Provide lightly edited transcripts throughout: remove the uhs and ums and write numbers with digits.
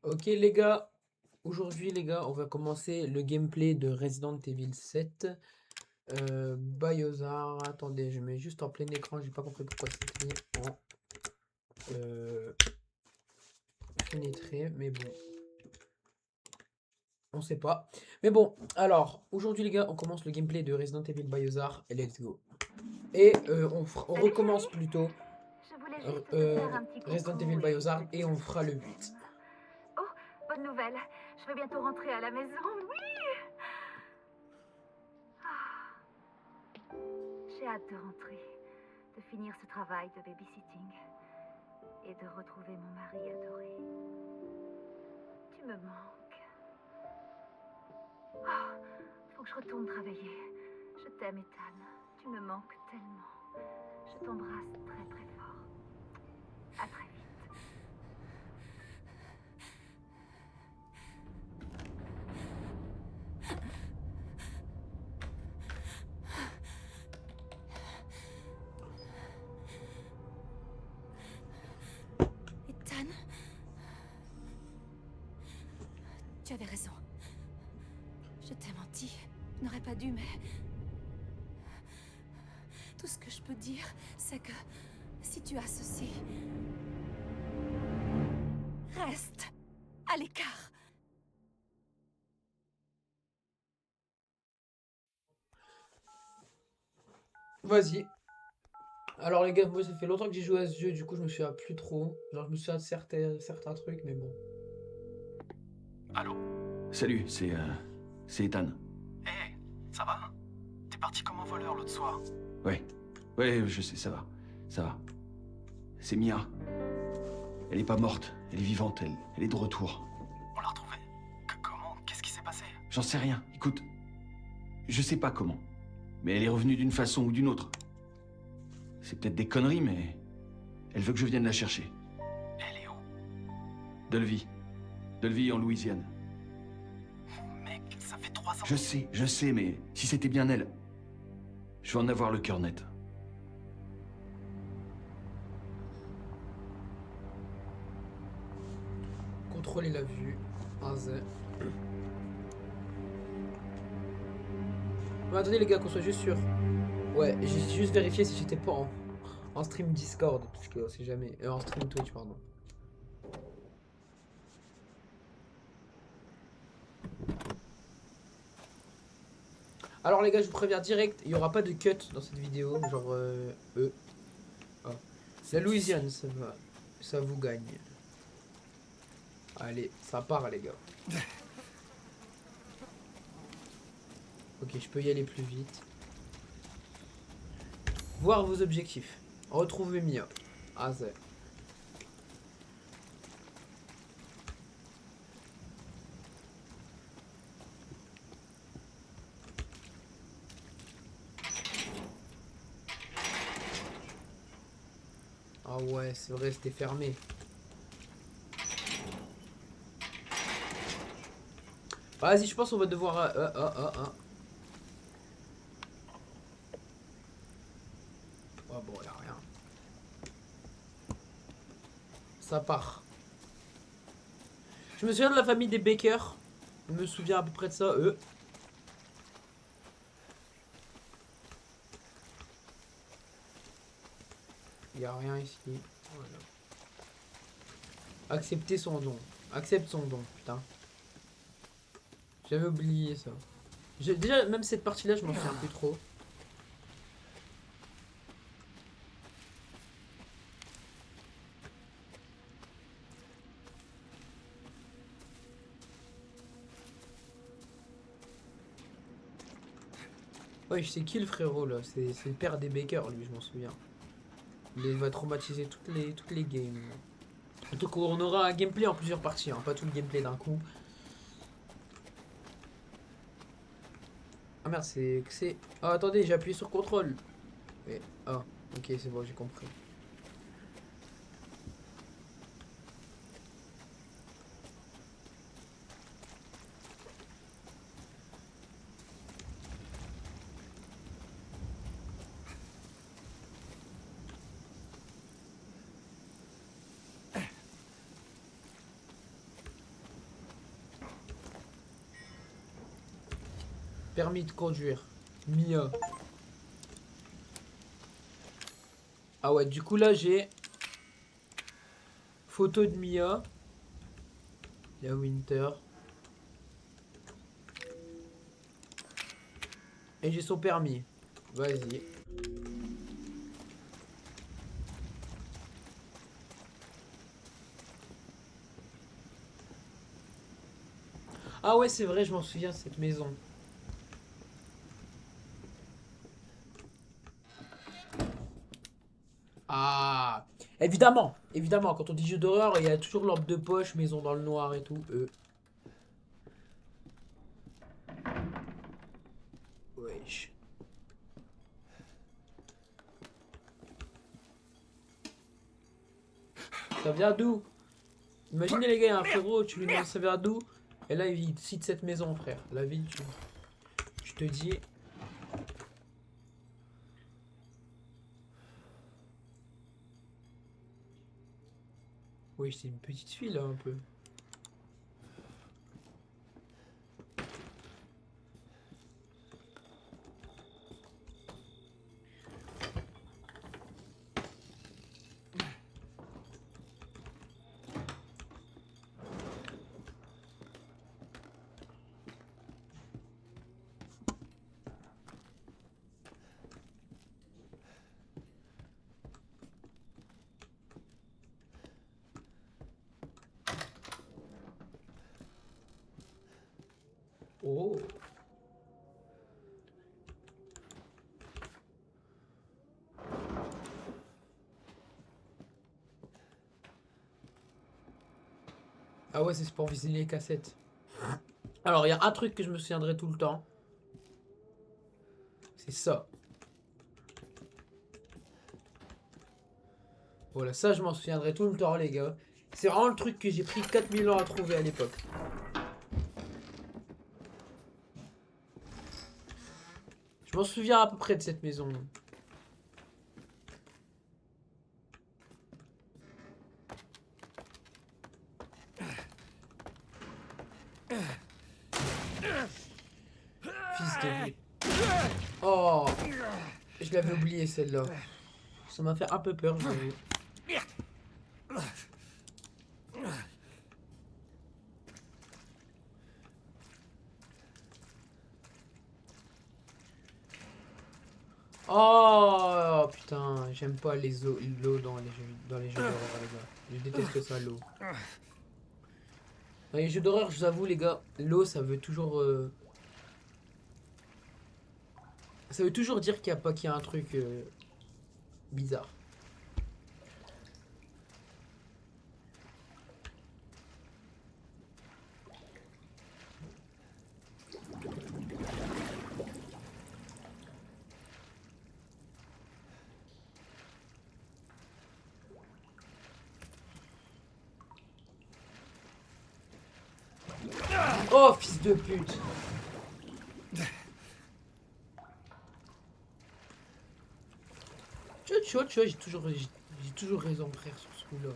Ok les gars, aujourd'hui les gars, on va commencer le gameplay de Resident Evil 7. Biosar, attendez, je mets juste en plein écran, j'ai pas compris pourquoi c'était mis en pénétré, mais bon, on sait pas. Mais bon, alors, aujourd'hui les gars, on commence le gameplay de Resident Evil Biosar et let's go. Et on Salut recommence chérie, plutôt je voulais juste te faire un petit Resident coucou Evil et te Biosar et dire on que fera je le t'aime. 8. Oh, bonne nouvelle, je vais bientôt rentrer à la maison, oui. Ah, j'ai hâte de rentrer, de finir ce travail de babysitting et de retrouver mon mari adoré. Tu me manques. Oh, faut que je retourne travailler. Je t'aime, Ethan. Tu me manques tellement. Je t'embrasse très très fort. À très vite. Ethan, tu avais raison. Je t'ai menti. Je n'aurais pas dû, mais... Tout ce que je peux dire, c'est que... Si tu as ceci... Reste à l'écart. Vas-y. Alors les gars, moi ça fait longtemps que j'ai joué à ce jeu, du coup je me souviens plus trop. Genre je me souviens de certains trucs, mais bon. Allô? Salut, c'est Ethan. Hé, ça va? T'es parti comme un voleur l'autre soir. Ouais, ouais, je sais, ça va. Ça va. C'est Mia. Elle est pas morte, elle est vivante, elle est de retour. On l'a retrouvée? Comment? Qu'est-ce qui s'est passé? J'en sais rien, écoute. Je sais pas comment. Mais elle est revenue d'une façon ou d'une autre. C'est peut-être des conneries, mais... Elle veut que je vienne la chercher. Elle est où? Delvie. Delvie en Louisiane. Mec, ça fait 3 ans. Je sais, mais si c'était bien elle, je vais en avoir le cœur net. Contrôler la vue. Un Z. Mais attendez les gars, qu'on soit juste sûr. Ouais, j'ai juste vérifié si j'étais pas en stream Discord, parce que on sait jamais. En stream Twitch, pardon. Alors les gars, je vous préviens direct, il y aura pas de cut dans cette vidéo, genre Ah. La Louisiane, ça vous gagne. Allez, ça part les gars. Ok, je peux y aller plus vite. Voir vos objectifs. Retrouver Mia. Ah, c'est. Ah ouais, c'est vrai, c'était fermé. Vas-y, je pense qu'on va devoir... Oh bon, y'a rien. Ça part. Je me souviens de la famille des Baker. Je me souviens à peu près de ça, eux. Y'a rien ici. Voilà. Accepter son don. Accepte son don, putain. J'avais oublié ça. Déjà, même cette partie-là, je m'en souviens plus trop. Ouais, c'est qui le frérot là? C'est le père des Baker, lui, je m'en souviens. Il va traumatiser toutes les games. Donc on aura un gameplay en plusieurs parties, hein, pas tout le gameplay d'un coup. Ah merde, c'est. Ah attendez, j'ai appuyé sur contrôle. Et... Ah, ok, c'est bon, j'ai compris. Permis de conduire. Mia. Ah ouais, du coup là j'ai photo de Mia. Il y a Winter. Et j'ai son permis. Vas-y. Ah ouais, c'est vrai, je m'en souviens de cette maison. Ah, évidemment, évidemment, quand on dit jeu d'horreur, il y a toujours lampe de poche, maison dans le noir et tout. Wesh. Ça vient d'où? Imaginez les gars, il y a un frérot, tu lui demandes ça vient d'où? Et là, il cite cette maison, frère. La ville, tu te dis. Oui, c'est une petite fille là, un peu. Oh. Ah ouais, c'est pour viser les cassettes. Alors, il y a un truc que je me souviendrai tout le temps. C'est ça. Voilà, ça, je m'en souviendrai tout le temps, les gars. C'est vraiment le truc que j'ai pris 4000 ans à trouver à l'époque. Je m'en souviens à peu près de cette maison. Fils de vie. Oh, je l'avais oublié celle-là. Ça m'a fait un peu peur, je l'avoue. Oh putain, j'aime pas l'eau dans les jeux d'horreur, les gars. Je déteste ça, l'eau. Dans les jeux d'horreur, je vous avoue, les gars, l'eau, ça veut toujours... Ça veut toujours dire qu'il y a un truc bizarre. Oh, fils de pute! Tu vois, j'ai toujours raison, frère, sur ce coup-là.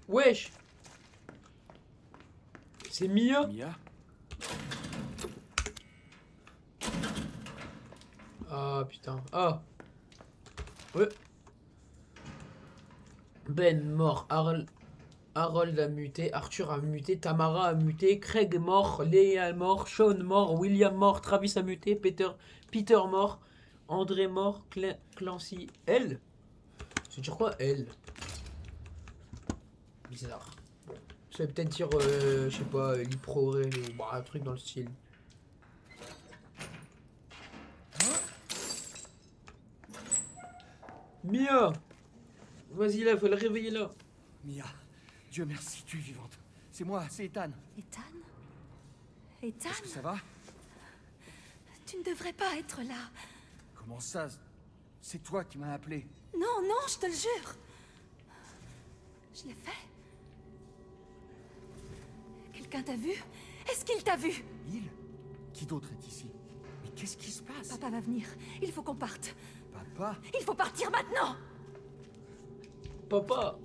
Wesh! C'est Mia? Mia? Ah putain. Ah! Ouais. Ben mort. Harold a muté. Arthur a muté. Tamara a muté. Craig mort. Léa mort. Sean mort. William mort. Travis a muté. Peter mort. André mort. Clancy. Elle? C'est dire quoi, elle? Bizarre. Ça veut peut-être dire, je sais pas, Liproré ou bah, un truc dans le style. Mia! Vas-y là, faut la réveiller là. Mia, Dieu merci, tu es vivante. C'est moi, c'est Ethan. Ethan? Ethan? Est-ce que ça va? Tu ne devrais pas être là. Comment ça? C'est toi qui m'as appelé. Non, non, je te le jure. Je l'ai fait. Quelqu'un t'a vu? Est-ce qu'il t'a vu? Il? Qui d'autre est ici? Mais qu'est-ce qui se passe? Papa va venir. Il faut qu'on parte. Papa? Il faut partir maintenant! Papa.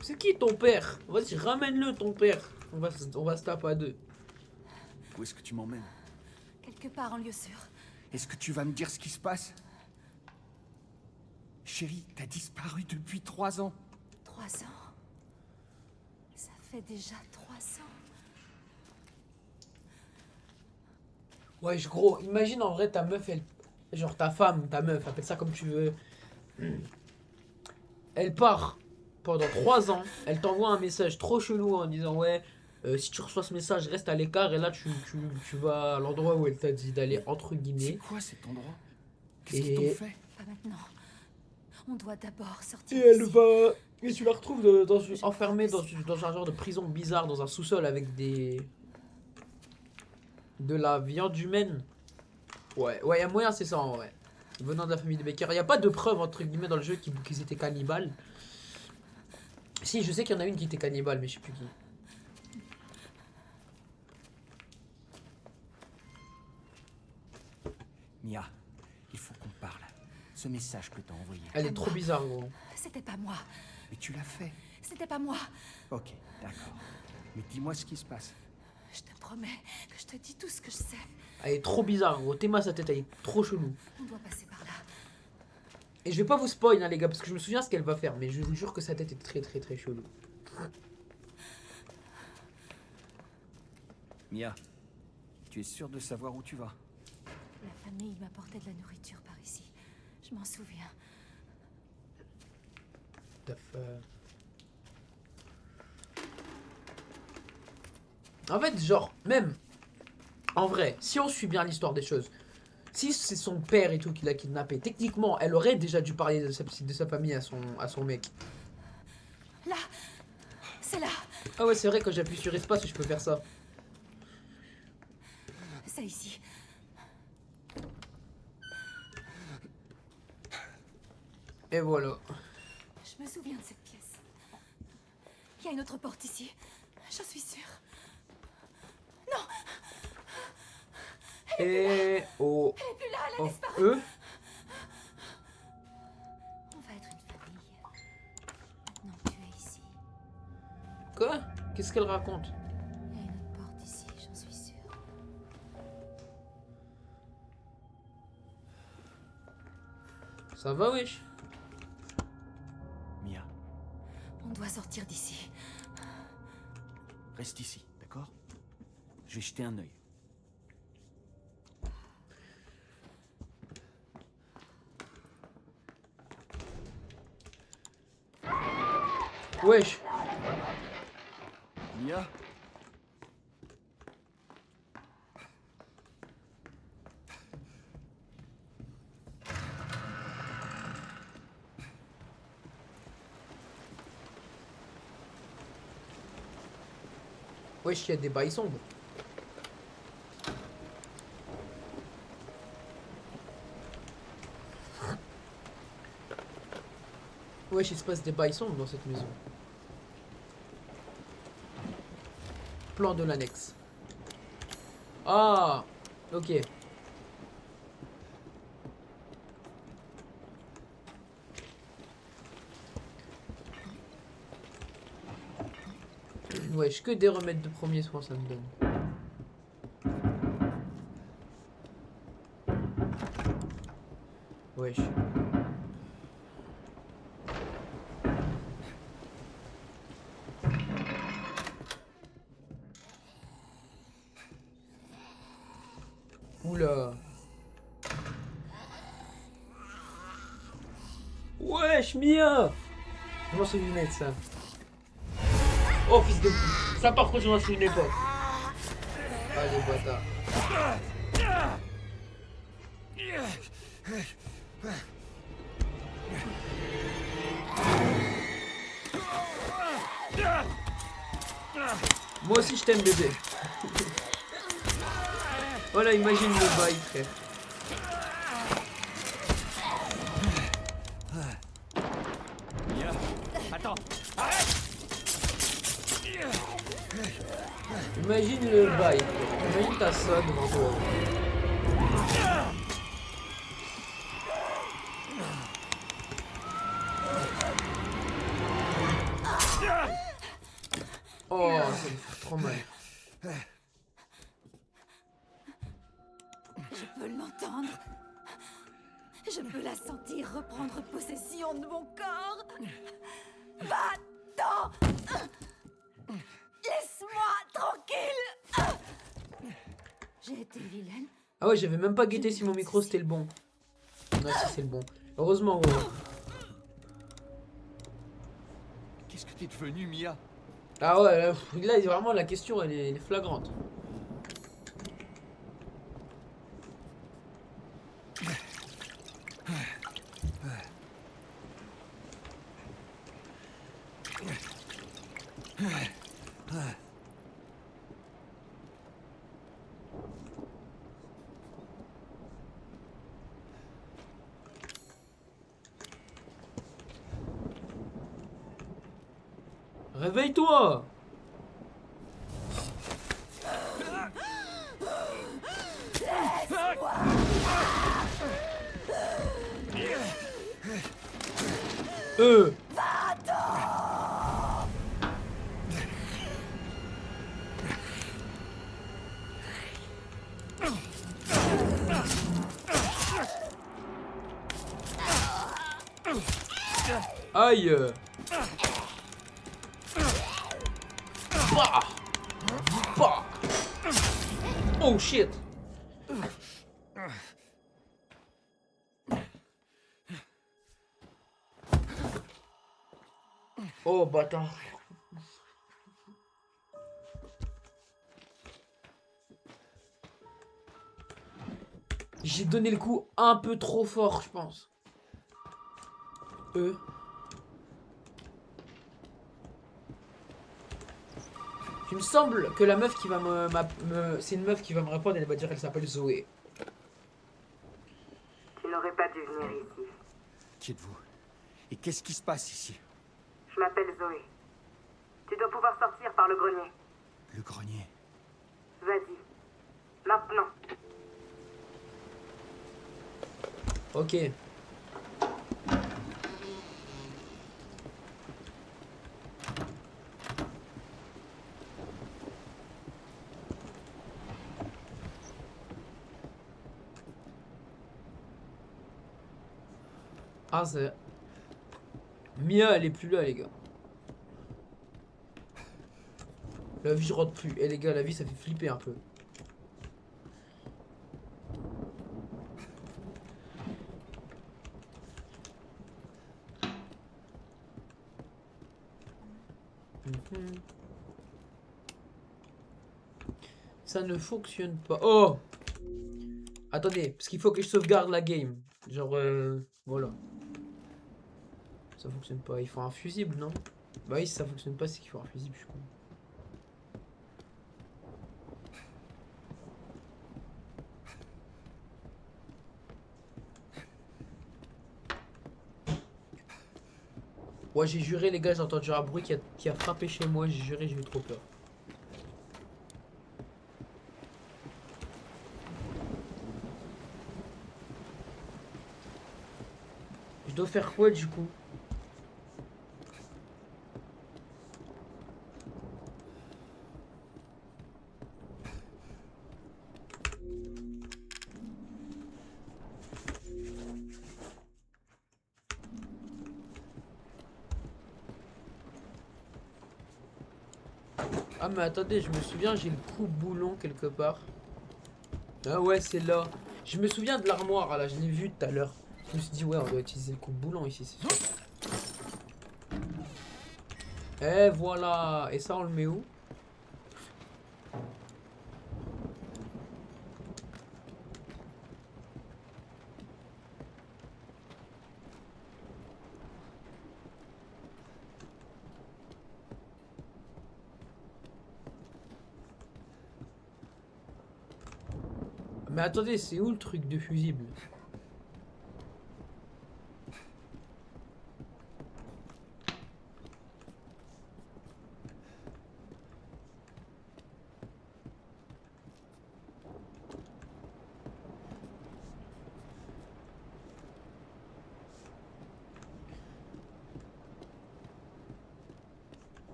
C'est qui ton père? Vas-y, ramène-le ton père. On va se taper à deux. Où est-ce que tu m'emmènes? Quelque part en lieu sûr. Est-ce que tu vas me dire ce qui se passe? Chérie, t'as disparu depuis 3 ans. 3 ans. Ça fait déjà 3 ans. Ouais, gros, imagine en vrai ta meuf, elle. Genre ta femme, ta meuf, appelle ça comme tu veux. Elle part pendant 3 ans, elle t'envoie un message trop chelou en disant ouais, si tu reçois ce message, reste à l'écart et là tu vas à l'endroit où elle t'a dit d'aller entre C'est guillemets. quoi cet endroit? Qu'est-ce Et- qu'ils t'ont fait? Pas maintenant. On doit d'abord Et sortir elle d'ici. va. Et tu la retrouves enfermée dans un genre de prison bizarre, dans un sous-sol avec des. De la viande humaine. Ouais, y a moyen, c'est ça en vrai. Venant de la famille de Baker. Y a pas de preuves entre guillemets dans le jeu qu'ils étaient cannibales. Si, je sais qu'il y en a une qui était cannibale, mais je sais plus qui. Mia, il faut qu'on parle. Ce message que t'as envoyé. Elle est trop bizarre, gros. C'était pas moi. Mais tu l'as fait. C'était pas moi. Ok, d'accord. Mais dis-moi ce qui se passe. Je te promets que je te dis tout ce que je sais. Elle est trop bizarre, gros. T'es sa tête, elle est trop chelou. On doit passer par là. Et je vais pas vous spoil, hein, les gars, parce que je me souviens ce qu'elle va faire, mais je vous jure que sa tête est très très très chelou. Mia, tu es sûre de savoir où tu vas? La famille m'apportait de la nourriture par ici. Je m'en souviens. En fait, genre, même, en vrai, si on suit bien l'histoire des choses, si c'est son père et tout qui l'a kidnappé, techniquement, elle aurait déjà dû parler de sa famille à son mec. Là! C'est là! Ah ouais, c'est vrai, quand j'appuie sur espace, je peux faire ça. C'est ici. Et voilà. Je me souviens de cette pièce. Il y a une autre porte ici. J'en suis sûre. Non! Et oh, Elle est plus là, elle a oh, disparu. eux. On va être une famille. Maintenant que tu es ici. Quoi? Qu'est-ce qu'elle raconte? Il y a une autre porte ici, j'en suis sûre. Ça va, wesh? Mia, On doit sortir d'ici. reste ici, d'accord? Je vais jeter un œil. Wesh. Mia? Wesh, il y a des bails sombres. Wesh, il se passe des bails sombres dans cette maison. Plan de l'annexe. Ah, ok. Wesh, que des remèdes de premier soin ça me donne. Wesh. Oula. Wesh, Mia. Je m'en souvenais de ça. Oh, fils de... Ça, par contre, je m'en souvenais pas. Allez, bâtard. Moi aussi, je t'aime, bébé. Voilà, imagine le bail, frère. Mia? Attends! Arrête! Imagine le bail. Imagine t'as ça devant toi. Oh, ça me fait trop mal. Je peux l'entendre. Je peux la sentir reprendre possession de mon corps. Va-t'en! Laisse-moi tranquille! J'ai été vilaine. Ah ouais, j'avais même pas guetté si mon micro c'était le bon. Non, si c'est le bon. Heureusement, ouais. Qu'est-ce que t'es devenu, Mia? Ah ouais, là, vraiment, la question, elle est flagrante. Réveille-toi! Euh. Aïe! Bah! Bah! Oh shit! Oh bâtard! J'ai donné le coup un peu trop fort, je pense. Il me semble que la meuf qui va c'est une meuf qui va me répondre, elle va dire qu'elle s'appelle Zoé. Tu n'aurais pas dû venir ici. Qui êtes-vous? Et qu'est-ce qui se passe ici? Je m'appelle Zoé. Tu dois pouvoir sortir par le grenier. Le grenier. Vas-y. Maintenant. Ok. Ah, c'est... Mia, elle est plus là, les gars. La vie, je rentre plus. Eh, les gars, la vie, ça fait flipper un peu. Ça ne fonctionne pas. Oh! Attendez, parce qu'il faut que je sauvegarde la game. Genre, voilà. Ça fonctionne pas. Il faut un fusible, non? Bah oui, si ça fonctionne pas, c'est qu'il faut un fusible, je suis con. Ouais, j'ai juré, les gars, j'ai entendu un bruit qui a frappé chez moi. J'ai juré, j'ai eu trop peur. Je dois faire quoi, du coup? Ah mais attendez, je me souviens, j'ai le coupe-boulon quelque part. Ah ouais, c'est là. Je me souviens de l'armoire, là, je l'ai vu tout à l'heure. Je me suis dit, ouais, on doit utiliser le coupe-boulon ici, c'est sûr. Et voilà. Et ça, on le met où? Mais attendez, c'est où le truc de fusible?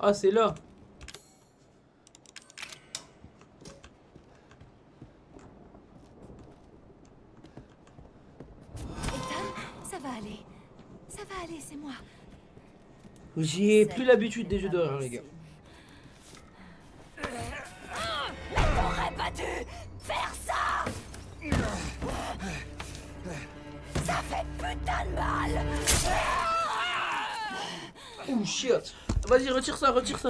Ah, c'est là. Ethan, ça va aller. Ça va aller, c'est moi. J'ai plus l'habitude des jeux d'horreur, les gars. T'aurais pas dû faire ça. Ça fait putain de mal. Oh shit. Vas-y, retire ça, retire ça.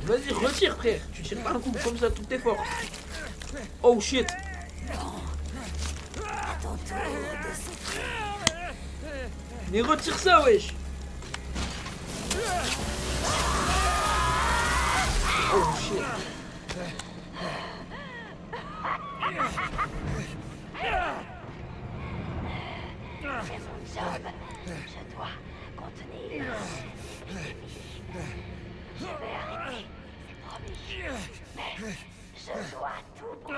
Vas-y, retire, frère. Tu tires pas un coup comme ça, toutes tes forces. Oh shit. Mais retire ça, wesh. Oh shit. Je dois contenir l'épidémie. Je vais arrêter, c'est promis. Mais je dois tout brûler.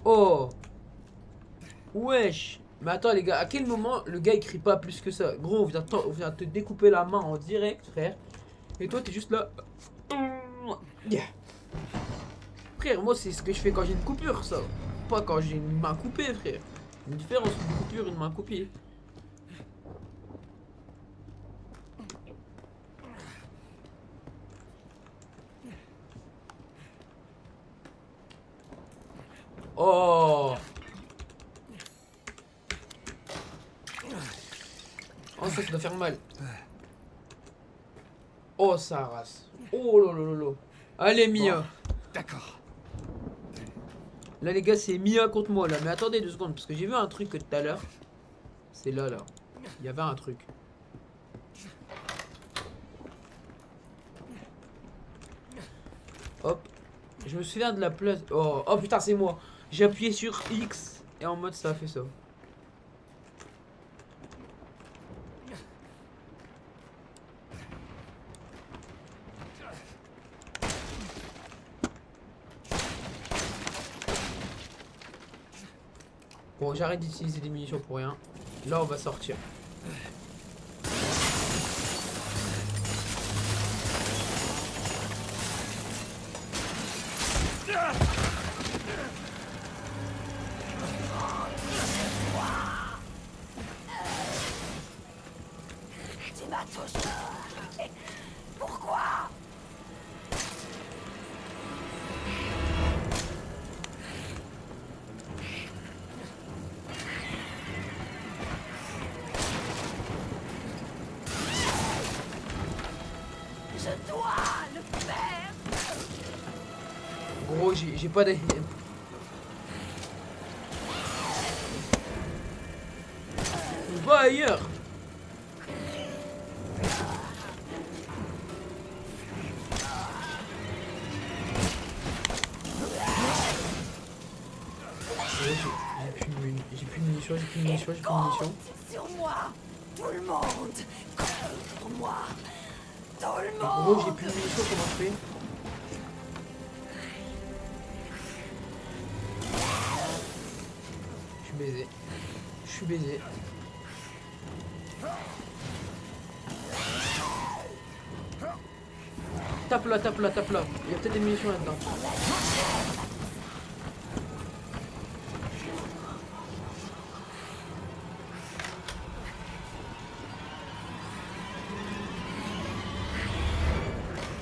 Oh. Wesh. Mais attends les gars, à quel moment le gars il crie pas plus que ça? Gros, on vient te découper la main en direct, frère. Et toi t'es juste là. Yeah. Frère, moi c'est ce que je fais quand j'ai une coupure, ça. Pas quand j'ai une main coupée, frère. Une différence entre une coupure et une main coupée. Oh. Oh, ça doit faire mal. Oh, ça race. Oh lolo. Allez, Mia. D'accord. Là, les gars, c'est Mia contre moi, là. Mais attendez 2 secondes, parce que j'ai vu un truc tout à l'heure. C'est là. Il y avait un truc. Hop. Je me souviens de la place. Oh putain, c'est moi. J'ai appuyé sur X et en mode ça a fait ça. Bon, j'arrête d'utiliser des munitions pour rien. Là, on va sortir. Tu m'as touché. Pourquoi? Je dois le faire. Gros, j'ai pas d'aim. Va ailleurs. J'ai plus de munitions. Compte sur moi. Tout le monde compte pour moi. Tout le monde. Gros, j'ai plus de munitions, comment je fais? Je suis baisé. Tape là. Il y a peut-être des munitions là-dedans.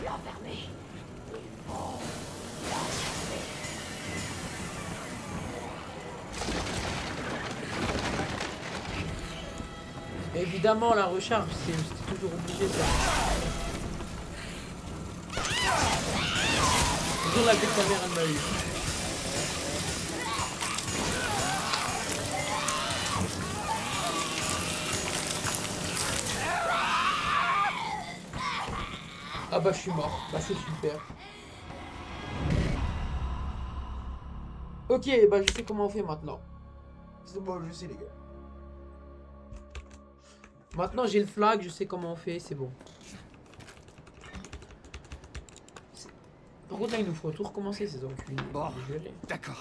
L'enfermer. Évidemment, la recharge, c'est toujours obligé ça. Toujours la bête caméra de ma vie. Ah bah je suis mort, bah c'est super. Ok, bah je sais comment on fait maintenant. C'est bon, je sais les gars. Maintenant j'ai le flag, je sais comment on fait, c'est bon. Par contre là il nous faut tout recommencer ces enculés. Bon. Je vais aller. D'accord.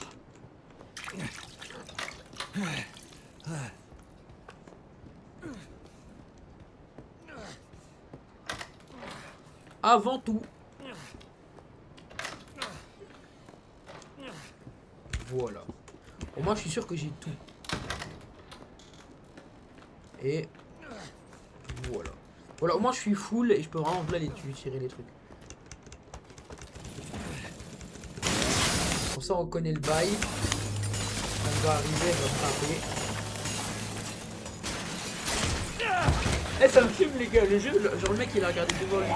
Avant tout. Voilà. Au moins je suis sûr que j'ai tout. Et voilà. Voilà, au moins je suis full et je peux vraiment là les tirer les trucs. Pour ça on connaît le bail. Ça me doit arriver, je vais me frapper. Eh ça me fume les gars, le jeu, genre le mec il a regardé devant lui.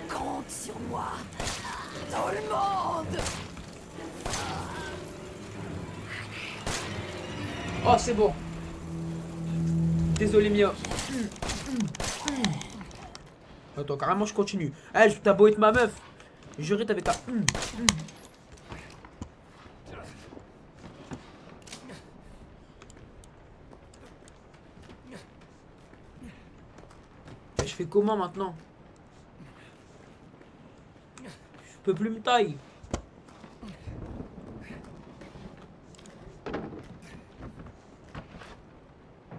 Compte sur moi. Tout le monde. Oh c'est bon. Désolé Mia. Attends carrément je continue. Eh t'as beau être ma meuf. Juré t'avais ta. Je fais comment maintenant? Je peux plus me tailler.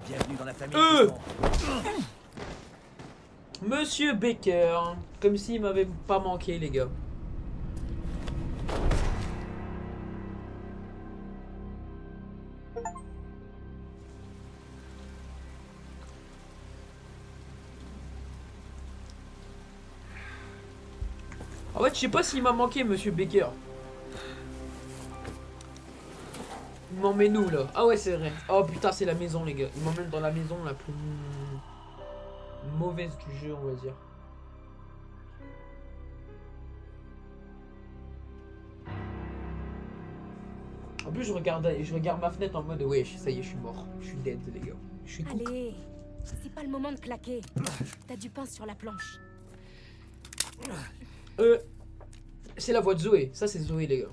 Bienvenue dans la famille. Monsieur Baker. Comme s'il m'avait pas manqué les gars. En fait, je sais pas s'il m'a manqué, monsieur Baker. Il m'emmène où là? Ah ouais, c'est vrai. Oh putain, c'est la maison, les gars. Il m'emmène dans la maison la plus mauvaise du jeu, on va dire. En plus, je regarde ma fenêtre en mode ouais, ça y est, je suis mort. Je suis dead, les gars. Je suis cook. Allez, c'est pas le moment de claquer. T'as du pain sur la planche. C'est la voix de Zoé. Ça, c'est Zoé, les gars.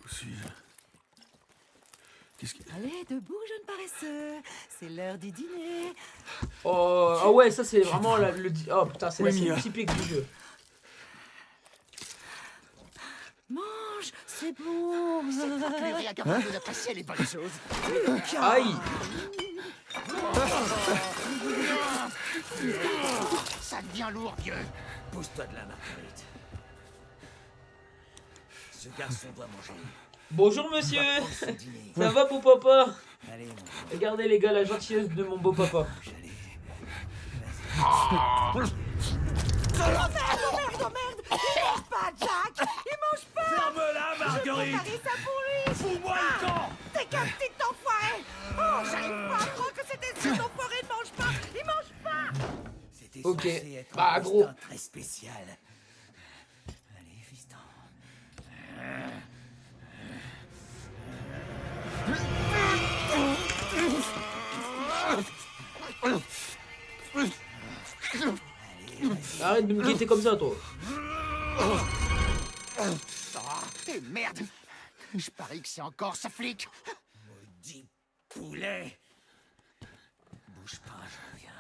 Où suis-je? Qu'est-ce que... Allez, debout, jeune paresseux. C'est l'heure du dîner. Oh, ah ouais, ça, c'est vraiment oh putain, c'est Oui, la scène Mia. typique du jeu. Mange, c'est bon. Purée, capable d'apprécier les bonnes choses. Aïe. Ça devient lourd, vieux. Pousse-toi de là, Marguerite. Ce garçon doit manger. Bonjour, monsieur. Il va prendre son dîner. Ça va, beau papa? Allez, mon Regardez, les gars, la gentillesse de mon beau papa. ange, allez. Oh merde. Il mange pas, Jack. Il mange pas. Ferme-la, J'ai Marguerite. préparé ça pour lui. Fous-moi le camp. T'es qu'un petit enfoiré. Oh, j'arrive pas à croire que cet enfoiré ne mange pas. Il mange pas. C'était Ok. censé être Bah, un gros. festin très spécial. Allez, fiston. Arrête de me guetter comme ça, toi. Et merde. Je parie que c'est encore ce flic. Maudit poulet. Bouge pas, je reviens.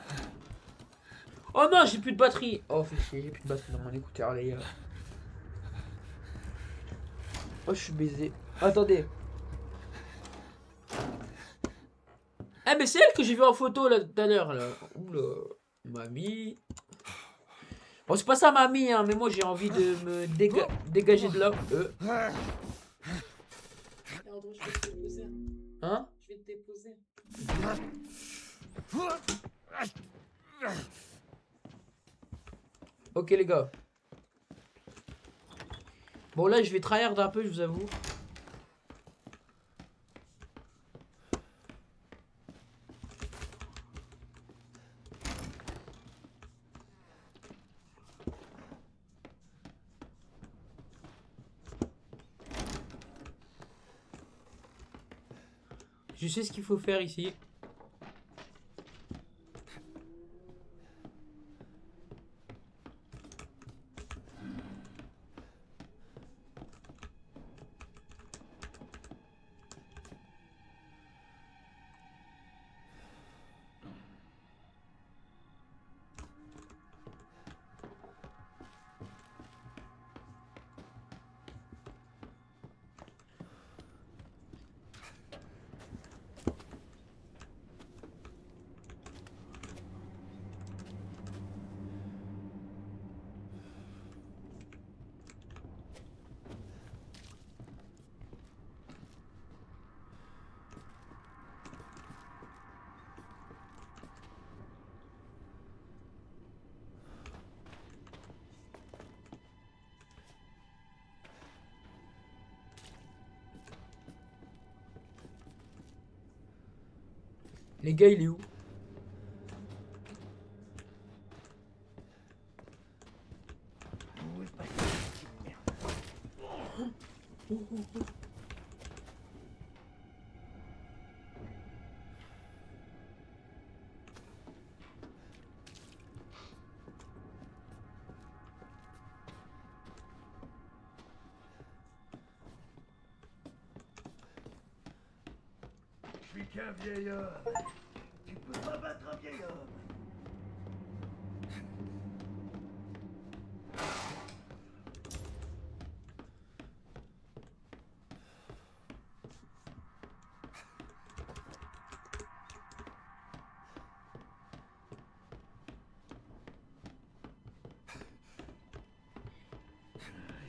Oh non, j'ai plus de batterie. Oh, fais chier, j'ai plus de batterie dans mon écouteur, les gars. Oh, je suis baisé. Attendez. Eh, mais c'est elle que j'ai vue en photo, là, tout à l'heure, là. Oula. Mamie. Bon, c'est pas ça, mamie, hein, mais moi, j'ai envie de me dégager de là. Pardon, je vais te déposer. Hein? Je vais te déposer. Ok, les gars. Bon là je vais tryhard un peu, je vous avoue. Je sais ce qu'il faut faire ici. Les gars, il est où? Je suis qu'un vieil homme. Tu peux pas battre un vieil homme.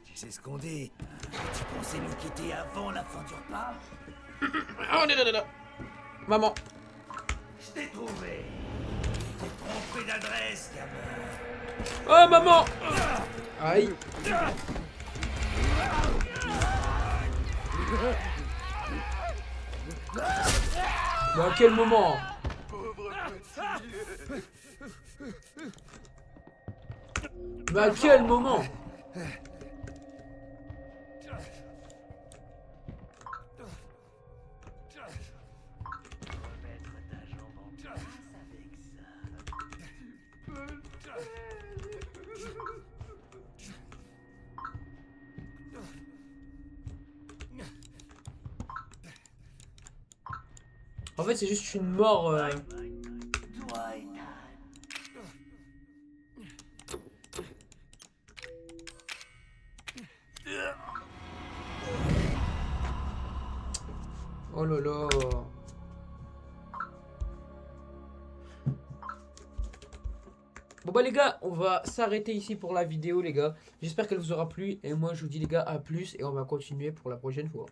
Tu sais ce qu'on dit. Tu pensais nous quitter avant la fin du repas? Oh là. Maman. Je t'ai trouvé. Tu t'es trompé d'adresse, gamin. Oh maman. Aïe. Mais à quel moment? Mais à quel moment? En fait, c'est juste une mort. Oh là là. Bon bah les gars, on va s'arrêter ici pour la vidéo les gars. J'espère qu'elle vous aura plu. Et moi je vous dis les gars à plus et on va continuer pour la prochaine fois.